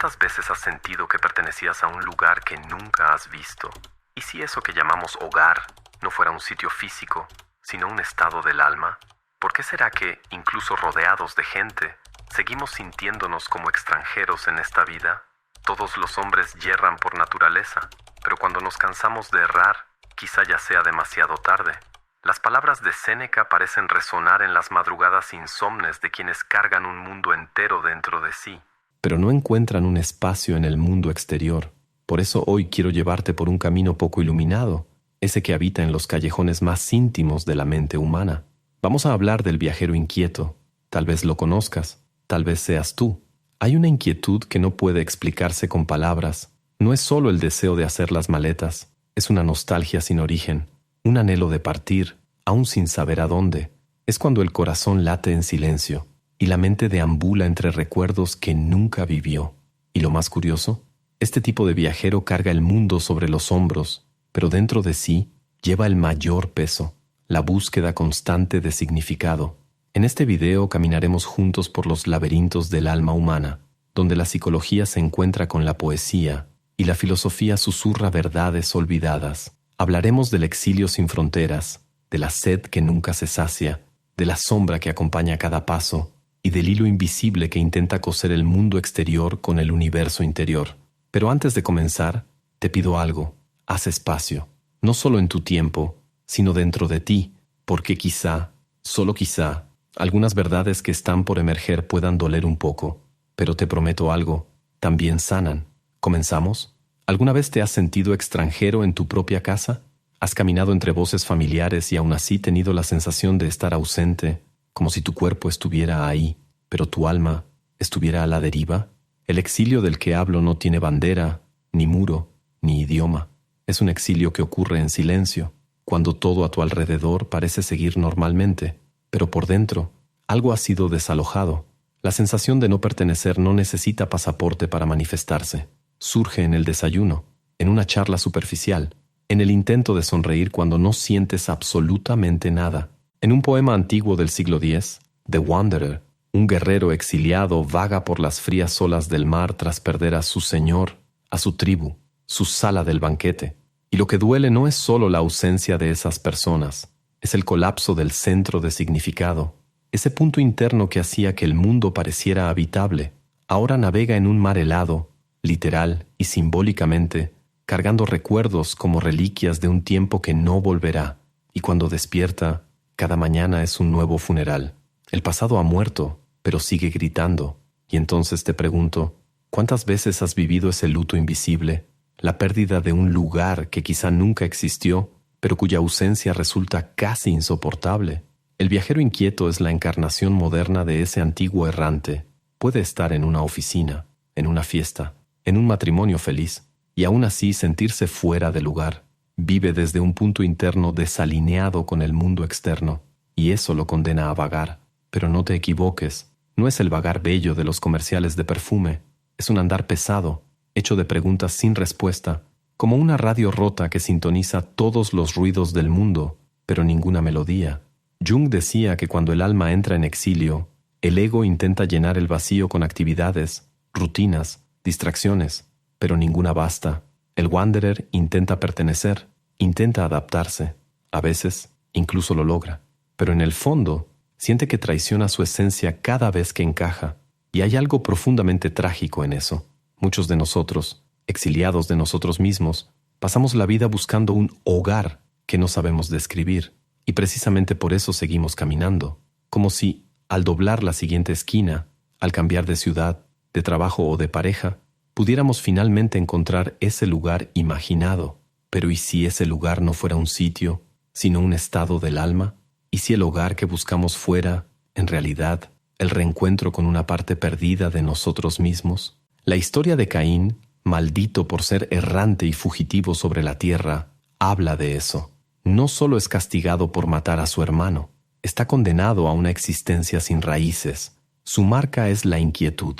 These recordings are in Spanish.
¿Cuántas veces has sentido que pertenecías a un lugar que nunca has visto? ¿Y si eso que llamamos hogar no fuera un sitio físico, sino un estado del alma? ¿Por qué será que, incluso rodeados de gente, seguimos sintiéndonos como extranjeros en esta vida? Todos los hombres yerran por naturaleza, pero cuando nos cansamos de errar, quizá ya sea demasiado tarde. Las palabras de Séneca parecen resonar en las madrugadas insomnes de quienes cargan un mundo entero dentro de sí, pero no encuentran un espacio en el mundo exterior. Por eso hoy quiero llevarte por un camino poco iluminado, ese que habita en los callejones más íntimos de la mente humana. Vamos a hablar del viajero inquieto. Tal vez lo conozcas, tal vez seas tú. Hay una inquietud que no puede explicarse con palabras. No es solo el deseo de hacer las maletas, es una nostalgia sin origen, un anhelo de partir, aún sin saber a dónde. Es cuando el corazón late en silencio y la mente deambula entre recuerdos que nunca vivió. Y lo más curioso, este tipo de viajero carga el mundo sobre los hombros, pero dentro de sí lleva el mayor peso, la búsqueda constante de significado. En este video caminaremos juntos por los laberintos del alma humana, donde la psicología se encuentra con la poesía y la filosofía susurra verdades olvidadas. Hablaremos del exilio sin fronteras, de la sed que nunca se sacia, de la sombra que acompaña cada paso y del hilo invisible que intenta coser el mundo exterior con el universo interior. Pero antes de comenzar, te pido algo. Haz espacio, no solo en tu tiempo, sino dentro de ti, porque quizá, solo quizá, algunas verdades que están por emerger puedan doler un poco, pero te prometo algo, también sanan. ¿Comenzamos? ¿Alguna vez te has sentido extranjero en tu propia casa? ¿Has caminado entre voces familiares y aún así tenido la sensación de estar ausente, como si tu cuerpo estuviera ahí, pero tu alma estuviera a la deriva? El exilio del que hablo no tiene bandera, ni muro, ni idioma. Es un exilio que ocurre en silencio, cuando todo a tu alrededor parece seguir normalmente, pero por dentro algo ha sido desalojado. La sensación de no pertenecer no necesita pasaporte para manifestarse. Surge en el desayuno, en una charla superficial, en el intento de sonreír cuando no sientes absolutamente nada. En un poema antiguo del siglo X, The Wanderer, un guerrero exiliado vaga por las frías olas del mar tras perder a su señor, a su tribu, su sala del banquete. Y lo que duele no es solo la ausencia de esas personas, es el colapso del centro de significado. Ese punto interno que hacía que el mundo pareciera habitable, ahora navega en un mar helado, literal y simbólicamente, cargando recuerdos como reliquias de un tiempo que no volverá. Y cuando despierta, cada mañana es un nuevo funeral. El pasado ha muerto, pero sigue gritando. Y entonces te pregunto, ¿cuántas veces has vivido ese luto invisible? La pérdida de un lugar que quizá nunca existió, pero cuya ausencia resulta casi insoportable. El viajero inquieto es la encarnación moderna de ese antiguo errante. Puede estar en una oficina, en una fiesta, en un matrimonio feliz, y aún así sentirse fuera de lugar. Vive desde un punto interno desalineado con el mundo externo, y eso lo condena a vagar. Pero no te equivoques, no es el vagar bello de los comerciales de perfume, es un andar pesado, hecho de preguntas sin respuesta, como una radio rota que sintoniza todos los ruidos del mundo, pero ninguna melodía. Jung decía que cuando el alma entra en exilio, el ego intenta llenar el vacío con actividades, rutinas, distracciones, pero ninguna basta. El wanderer intenta pertenecer, intenta adaptarse. A veces, incluso lo logra. Pero en el fondo, siente que traiciona su esencia cada vez que encaja. Y hay algo profundamente trágico en eso. Muchos de nosotros, exiliados de nosotros mismos, pasamos la vida buscando un hogar que no sabemos describir. Y precisamente por eso seguimos caminando. Como si, al doblar la siguiente esquina, al cambiar de ciudad, de trabajo o de pareja, pudiéramos finalmente encontrar ese lugar imaginado. Pero ¿y si ese lugar no fuera un sitio, sino un estado del alma? ¿Y si el hogar que buscamos fuera, en realidad, el reencuentro con una parte perdida de nosotros mismos? La historia de Caín, maldito por ser errante y fugitivo sobre la tierra, habla de eso. No solo es castigado por matar a su hermano, está condenado a una existencia sin raíces. Su marca es la inquietud.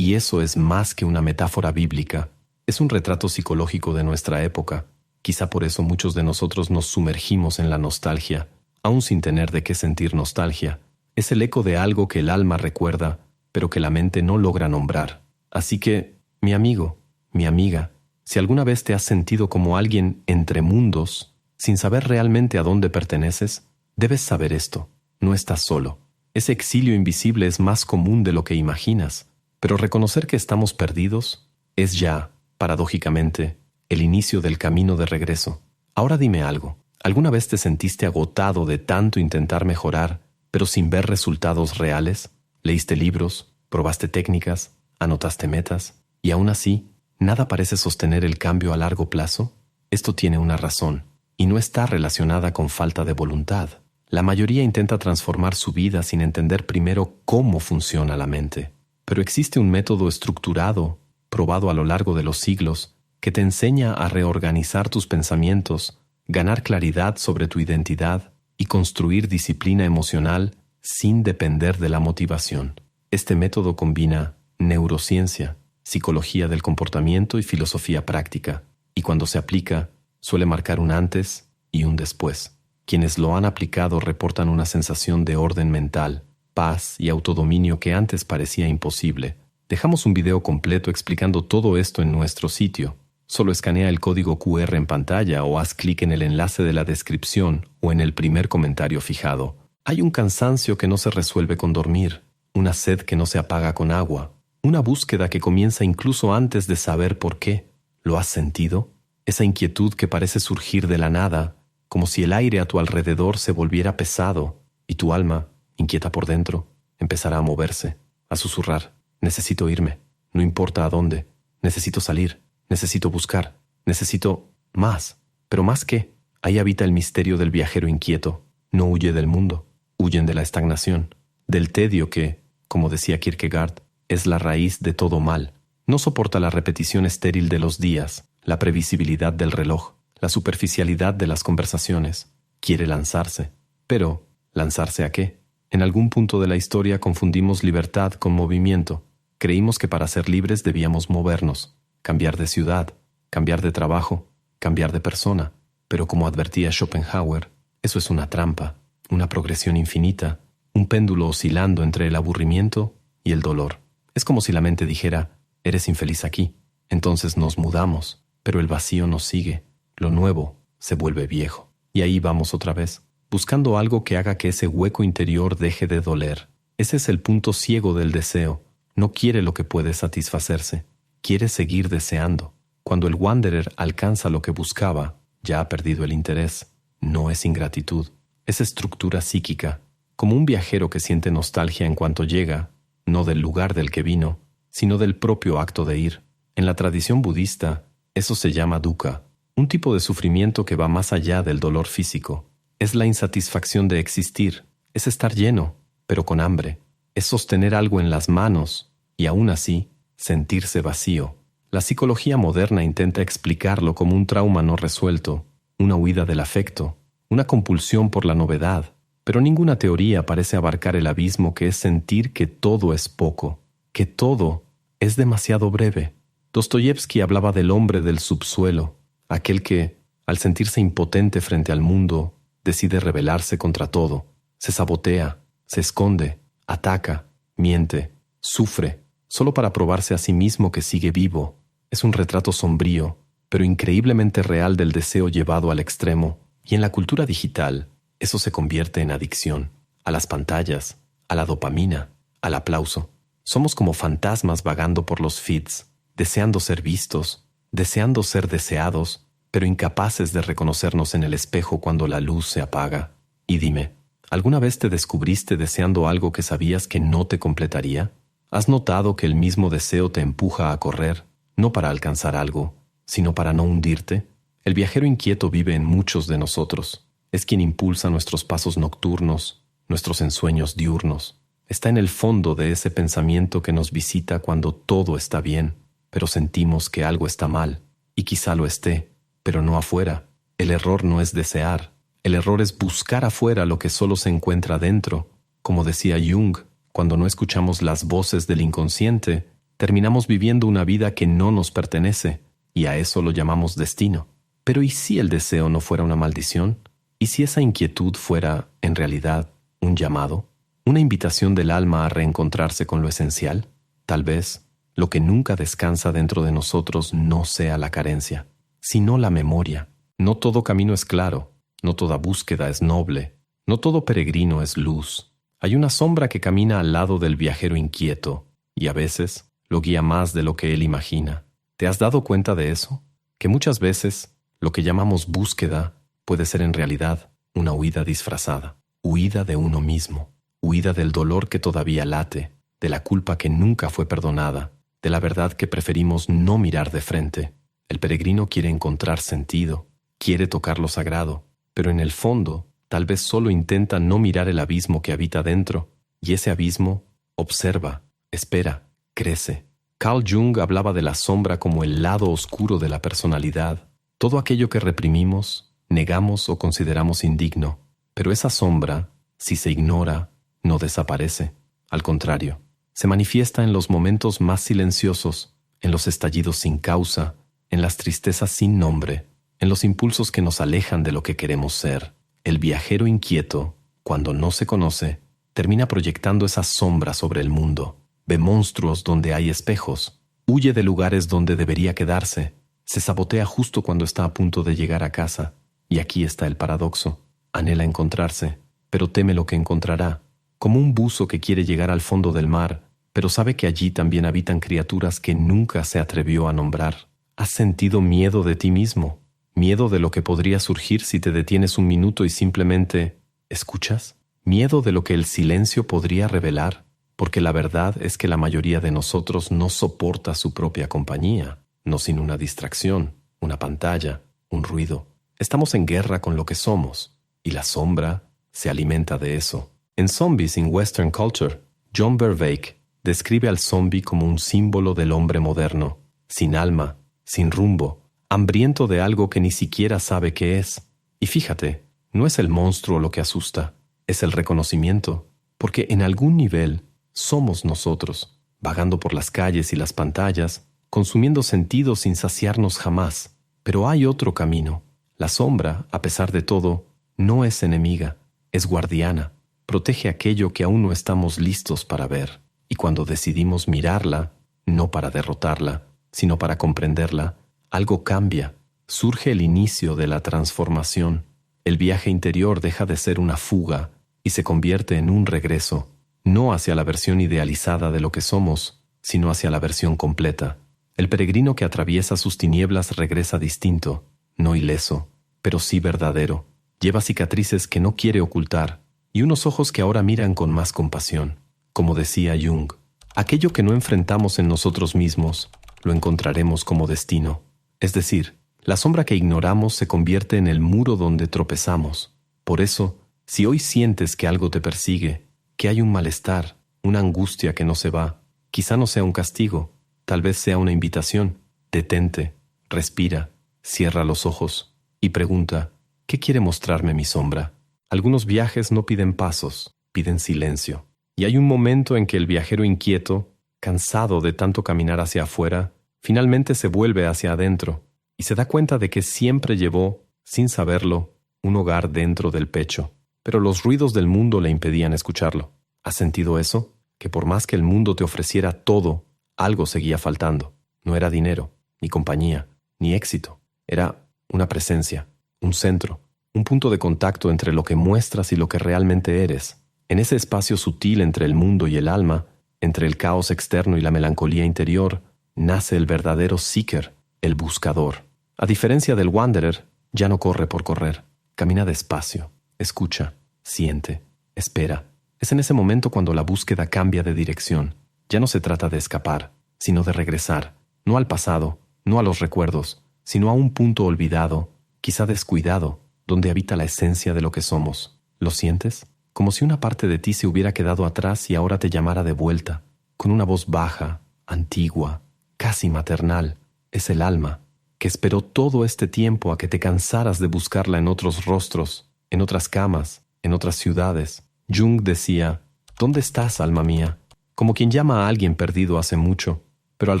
Y eso es más que una metáfora bíblica. Es un retrato psicológico de nuestra época. Quizá por eso muchos de nosotros nos sumergimos en la nostalgia, aún sin tener de qué sentir nostalgia. Es el eco de algo que el alma recuerda, pero que la mente no logra nombrar. Así que, Mi amigo, mi amiga, si alguna vez te has sentido como alguien entre mundos, sin saber realmente a dónde perteneces, debes saber esto: no estás solo. Ese exilio invisible es más común de lo que imaginas, pero reconocer que estamos perdidos es ya, paradójicamente, el inicio del camino de regreso. Ahora dime algo. ¿Alguna vez te sentiste agotado de tanto intentar mejorar, pero sin ver resultados reales? ¿Leíste libros, probaste técnicas, anotaste metas, y aún así, nada parece sostener el cambio a largo plazo? Esto tiene una razón, y no está relacionada con falta de voluntad. La mayoría intenta transformar su vida sin entender primero cómo funciona la mente. Pero existe un método estructurado, probado a lo largo de los siglos, que te enseña a reorganizar tus pensamientos, ganar claridad sobre tu identidad y construir disciplina emocional sin depender de la motivación. Este método combina neurociencia, psicología del comportamiento y filosofía práctica, y cuando se aplica, suele marcar un antes y un después. Quienes lo han aplicado reportan una sensación de orden mental, paz y autodominio que antes parecía imposible. Dejamos un video completo explicando todo esto en nuestro sitio. Solo escanea el código QR en pantalla o haz clic en el enlace de la descripción o en el primer comentario fijado. Hay un cansancio que no se resuelve con dormir, una sed que no se apaga con agua, una búsqueda que comienza incluso antes de saber por qué. ¿Lo has sentido? Esa inquietud que parece surgir de la nada, como si el aire a tu alrededor se volviera pesado y tu alma, inquieta por dentro, empezará a moverse, a susurrar: necesito irme, no importa a dónde, necesito salir, necesito buscar, necesito más. ¿Pero más qué? Ahí habita el misterio del viajero inquieto. No huye del mundo, huyen de la estagnación, del tedio que, como decía Kierkegaard, es la raíz de todo mal. No soporta la repetición estéril de los días, la previsibilidad del reloj, la superficialidad de las conversaciones. Quiere lanzarse. Pero, ¿lanzarse a qué? En algún punto de la historia confundimos libertad con movimiento. Creímos que para ser libres debíamos movernos, cambiar de ciudad, cambiar de trabajo, cambiar de persona. Pero como advertía Schopenhauer, eso es una trampa, una progresión infinita, un péndulo oscilando entre el aburrimiento y el dolor. Es como si la mente dijera: eres infeliz aquí, entonces nos mudamos, pero el vacío nos sigue. Lo nuevo se vuelve viejo. Y ahí vamos otra vez, buscando algo que haga que ese hueco interior deje de doler. Ese es el punto ciego del deseo. No quiere lo que puede satisfacerse. Quiere seguir deseando. Cuando el wanderer alcanza lo que buscaba, ya ha perdido el interés. No es ingratitud. Es estructura psíquica. Como un viajero que siente nostalgia en cuanto llega, no del lugar del que vino, sino del propio acto de ir. En la tradición budista, eso se llama dukkha. Un tipo de sufrimiento que va más allá del dolor físico. Es la insatisfacción de existir. Es estar lleno, pero con hambre. Es sostener algo en las manos y aún así sentirse vacío. La psicología moderna intenta explicarlo como un trauma no resuelto, una huida del afecto, una compulsión por la novedad, pero ninguna teoría parece abarcar el abismo que es sentir que todo es poco, que todo es demasiado breve. Dostoyevski hablaba del hombre del subsuelo, aquel que, al sentirse impotente frente al mundo, decide rebelarse contra todo, se sabotea, se esconde, ataca, miente, sufre, solo para probarse a sí mismo que sigue vivo. Es un retrato sombrío, pero increíblemente real del deseo llevado al extremo, y en la cultura digital, eso se convierte en adicción, a las pantallas, a la dopamina, al aplauso. Somos como fantasmas vagando por los feeds, deseando ser vistos, deseando ser deseados, pero incapaces de reconocernos en el espejo cuando la luz se apaga. Y dime, ¿alguna vez te descubriste deseando algo que sabías que no te completaría? ¿Has notado que el mismo deseo te empuja a correr, no para alcanzar algo, sino para no hundirte? El viajero inquieto vive en muchos de nosotros. Es quien impulsa nuestros pasos nocturnos, nuestros ensueños diurnos. Está en el fondo de ese pensamiento que nos visita cuando todo está bien, pero sentimos que algo está mal, y quizá lo esté, pero no afuera. El error no es desear. El error es buscar afuera lo que solo se encuentra dentro. Como decía Jung, cuando no escuchamos las voces del inconsciente, terminamos viviendo una vida que no nos pertenece, y a eso lo llamamos destino. Pero ¿y si el deseo no fuera una maldición? ¿Y si esa inquietud fuera, en realidad, un llamado? ¿Una invitación del alma a reencontrarse con lo esencial? Tal vez, lo que nunca descansa dentro de nosotros no sea la carencia, sino la memoria. No todo camino es claro, no toda búsqueda es noble, no todo peregrino es luz. Hay una sombra que camina al lado del viajero inquieto y a veces lo guía más de lo que él imagina. ¿Te has dado cuenta de eso? Que muchas veces lo que llamamos búsqueda puede ser en realidad una huida disfrazada, huida de uno mismo, huida del dolor que todavía late, de la culpa que nunca fue perdonada, de la verdad que preferimos no mirar de frente. El peregrino quiere encontrar sentido, quiere tocar lo sagrado, pero en el fondo tal vez solo intenta no mirar el abismo que habita dentro, y ese abismo observa, espera, crece. Carl Jung hablaba de la sombra como el lado oscuro de la personalidad, todo aquello que reprimimos, negamos o consideramos indigno. Pero esa sombra, si se ignora, no desaparece. Al contrario, se manifiesta en los momentos más silenciosos, en los estallidos sin causa, en las tristezas sin nombre, en los impulsos que nos alejan de lo que queremos ser. El viajero inquieto, cuando no se conoce, termina proyectando esa sombra sobre el mundo. Ve monstruos donde hay espejos, huye de lugares donde debería quedarse, se sabotea justo cuando está a punto de llegar a casa. Y aquí está el paradoxo. Anhela encontrarse, pero teme lo que encontrará, como un buzo que quiere llegar al fondo del mar, pero sabe que allí también habitan criaturas que nunca se atrevió a nombrar. ¿Has sentido miedo de ti mismo? ¿Miedo de lo que podría surgir si te detienes un minuto y simplemente escuchas? ¿Miedo de lo que el silencio podría revelar? Porque la verdad es que la mayoría de nosotros no soporta su propia compañía, no sin una distracción, una pantalla, un ruido. Estamos en guerra con lo que somos, y la sombra se alimenta de eso. En Zombies in Western Culture, John Vervaeke describe al zombie como un símbolo del hombre moderno, sin alma, sin rumbo, hambriento de algo que ni siquiera sabe qué es. Y fíjate, no es el monstruo lo que asusta, es el reconocimiento, porque en algún nivel somos nosotros, vagando por las calles y las pantallas, consumiendo sentidos sin saciarnos jamás. Pero hay otro camino. La sombra, a pesar de todo, no es enemiga, es guardiana, protege aquello que aún no estamos listos para ver. Y cuando decidimos mirarla, no para derrotarla, sino para comprenderla, algo cambia, surge el inicio de la transformación. El viaje interior deja de ser una fuga y se convierte en un regreso, no hacia la versión idealizada de lo que somos, sino hacia la versión completa. El peregrino que atraviesa sus tinieblas regresa distinto, no ileso, pero sí verdadero. Lleva cicatrices que no quiere ocultar y unos ojos que ahora miran con más compasión. Como decía Jung, aquello que no enfrentamos en nosotros mismos, lo encontraremos como destino. Es decir, la sombra que ignoramos se convierte en el muro donde tropezamos. Por eso, si hoy sientes que algo te persigue, que hay un malestar, una angustia que no se va, quizá no sea un castigo, tal vez sea una invitación. Detente, respira, cierra los ojos y pregunta, ¿qué quiere mostrarme mi sombra? Algunos viajes no piden pasos, piden silencio. Y hay un momento en que el viajero inquieto, cansado de tanto caminar hacia afuera, finalmente se vuelve hacia adentro y se da cuenta de que siempre llevó, sin saberlo, un hogar dentro del pecho. Pero los ruidos del mundo le impedían escucharlo. ¿Has sentido eso? Que por más que el mundo te ofreciera todo, algo seguía faltando. No era dinero, ni compañía, ni éxito. Era una presencia, un centro, un punto de contacto entre lo que muestras y lo que realmente eres. En ese espacio sutil entre el mundo y el alma, entre el caos externo y la melancolía interior, nace el verdadero seeker, el buscador. A diferencia del wanderer, ya no corre por correr. Camina despacio, escucha, siente, espera. Es en ese momento cuando la búsqueda cambia de dirección. Ya no se trata de escapar, sino de regresar, no al pasado, no a los recuerdos, sino a un punto olvidado, quizá descuidado, donde habita la esencia de lo que somos. ¿Lo sientes? Como si una parte de ti se hubiera quedado atrás y ahora te llamara de vuelta, con una voz baja, antigua, casi maternal. Es el alma, que esperó todo este tiempo a que te cansaras de buscarla en otros rostros, en otras camas, en otras ciudades. Jung decía, ¿dónde estás, alma mía? Como quien llama a alguien perdido hace mucho, pero al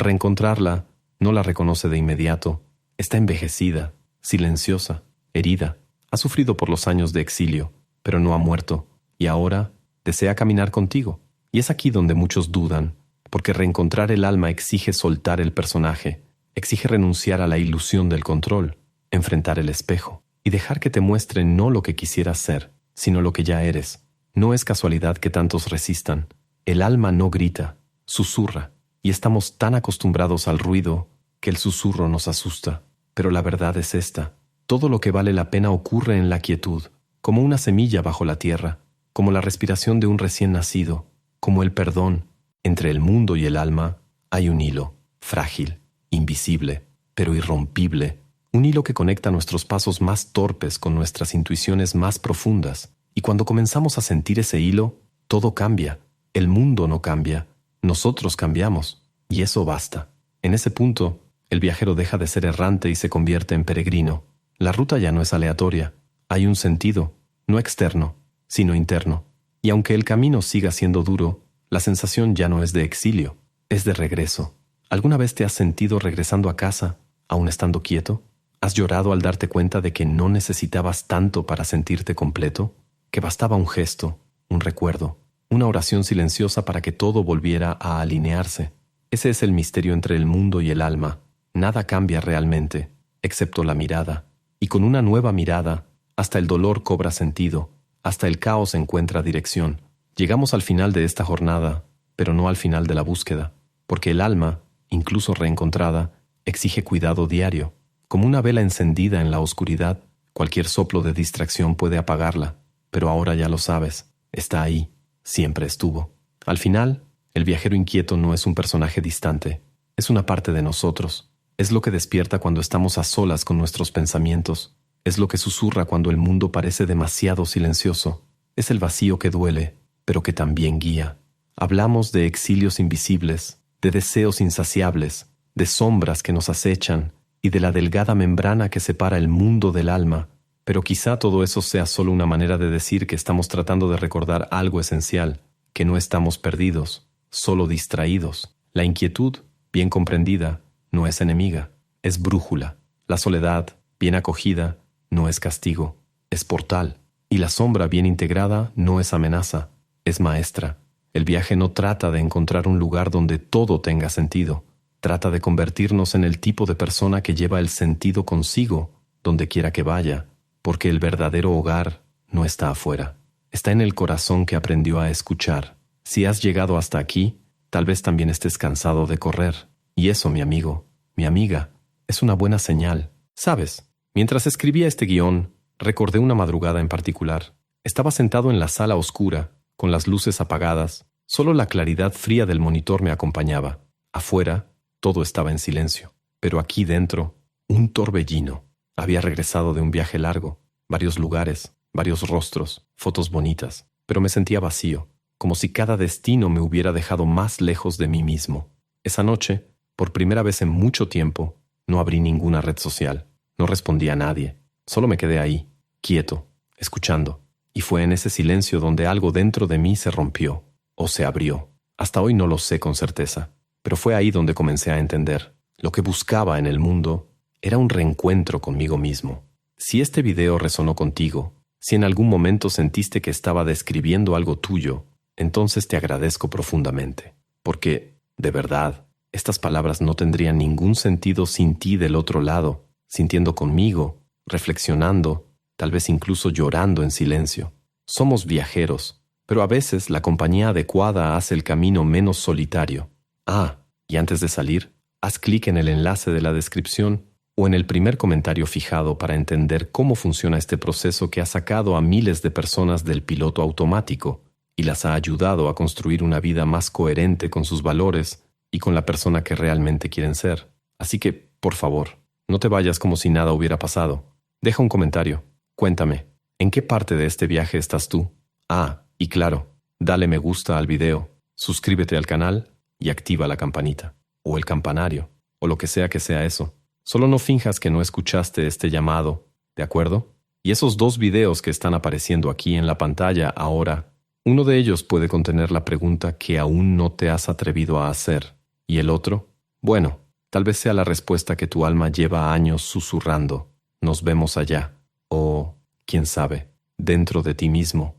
reencontrarla, no la reconoce de inmediato. Está envejecida, silenciosa, herida. Ha sufrido por los años de exilio, pero no ha muerto. Y ahora desea caminar contigo. Y es aquí donde muchos dudan. porque reencontrar el alma exige soltar el personaje, exige renunciar a la ilusión del control, enfrentar el espejo y dejar que te muestre no lo que quisieras ser, sino lo que ya eres. No es casualidad que tantos resistan. El alma no grita, susurra, y estamos tan acostumbrados al ruido que el susurro nos asusta. Pero la verdad es esta: todo lo que vale la pena ocurre en la quietud, como una semilla bajo la tierra, como la respiración de un recién nacido, como el perdón. Entre el mundo y el alma hay un hilo, frágil, invisible, pero irrompible, un hilo que conecta nuestros pasos más torpes con nuestras intuiciones más profundas. Y cuando comenzamos a sentir ese hilo, todo cambia. El mundo no cambia, nosotros cambiamos, y eso basta. En ese punto, el viajero deja de ser errante y se convierte en peregrino. La ruta ya no es aleatoria, hay un sentido, no externo, sino interno. Y aunque el camino siga siendo duro, la sensación ya no es de exilio, es de regreso. ¿Alguna vez te has sentido regresando a casa, aún estando quieto? ¿Has llorado al darte cuenta de que no necesitabas tanto para sentirte completo? Que bastaba un gesto, un recuerdo, una oración silenciosa para que todo volviera a alinearse. Ese es el misterio entre el mundo y el alma. Nada cambia realmente, excepto la mirada. Y con una nueva mirada, hasta el dolor cobra sentido, hasta el caos encuentra dirección. Llegamos al final de esta jornada, pero no al final de la búsqueda, porque el alma, incluso reencontrada, exige cuidado diario. Como una vela encendida en la oscuridad, cualquier soplo de distracción puede apagarla, pero ahora ya lo sabes, está ahí, siempre estuvo. Al final, el viajero inquieto no es un personaje distante, es una parte de nosotros. Es lo que despierta cuando estamos a solas con nuestros pensamientos, es lo que susurra cuando el mundo parece demasiado silencioso, es el vacío que duele, pero que también guía. Hablamos de exilios invisibles, de deseos insaciables, de sombras que nos acechan y de la delgada membrana que separa el mundo del alma. Pero quizá todo eso sea solo una manera de decir que estamos tratando de recordar algo esencial, que no estamos perdidos, solo distraídos. La inquietud, bien comprendida, no es enemiga, es brújula. La soledad, bien acogida, no es castigo, es portal. Y la sombra bien integrada no es amenaza, es maestra. El viaje no trata de encontrar un lugar donde todo tenga sentido. Trata de convertirnos en el tipo de persona que lleva el sentido consigo, donde quiera que vaya, porque el verdadero hogar no está afuera. Está en el corazón que aprendió a escuchar. Si has llegado hasta aquí, tal vez también estés cansado de correr. Y eso, mi amigo, mi amiga, es una buena señal. ¿Sabes? Mientras escribía este guión, recordé una madrugada en particular. Estaba sentado en la sala oscura, con las luces apagadas. Solo la claridad fría del monitor me acompañaba. Afuera, todo estaba en silencio. Pero aquí dentro, un torbellino. Había regresado de un viaje largo. Varios lugares, varios rostros, fotos bonitas. Pero me sentía vacío, como si cada destino me hubiera dejado más lejos de mí mismo. Esa noche, por primera vez en mucho tiempo, no abrí ninguna red social. No respondí a nadie. Solo me quedé ahí, quieto, escuchando. Y fue en ese silencio donde algo dentro de mí se rompió, o se abrió. Hasta hoy no lo sé con certeza, pero fue ahí donde comencé a entender. Lo que buscaba en el mundo era un reencuentro conmigo mismo. Si este video resonó contigo, si en algún momento sentiste que estaba describiendo algo tuyo, entonces te agradezco profundamente. Porque, de verdad, estas palabras no tendrían ningún sentido sin ti del otro lado, sintiendo conmigo, reflexionando, tal vez incluso llorando en silencio. Somos viajeros, pero a veces la compañía adecuada hace el camino menos solitario. Y antes de salir, haz clic en el enlace de la descripción o en el primer comentario fijado para entender cómo funciona este proceso que ha sacado a miles de personas del piloto automático y las ha ayudado a construir una vida más coherente con sus valores y con la persona que realmente quieren ser. Así que, por favor, no te vayas como si nada hubiera pasado. Deja un comentario. Cuéntame, ¿en qué parte de este viaje estás tú? Y claro, dale me gusta al video, suscríbete al canal y activa la campanita, o el campanario, o lo que sea eso. Solo no finjas que no escuchaste este llamado, ¿de acuerdo? Y esos 2 videos que están apareciendo aquí en la pantalla ahora, uno de ellos puede contener la pregunta que aún no te has atrevido a hacer. ¿Y el otro? Bueno, tal vez sea la respuesta que tu alma lleva años susurrando. Nos vemos allá. O, quién sabe, dentro de ti mismo.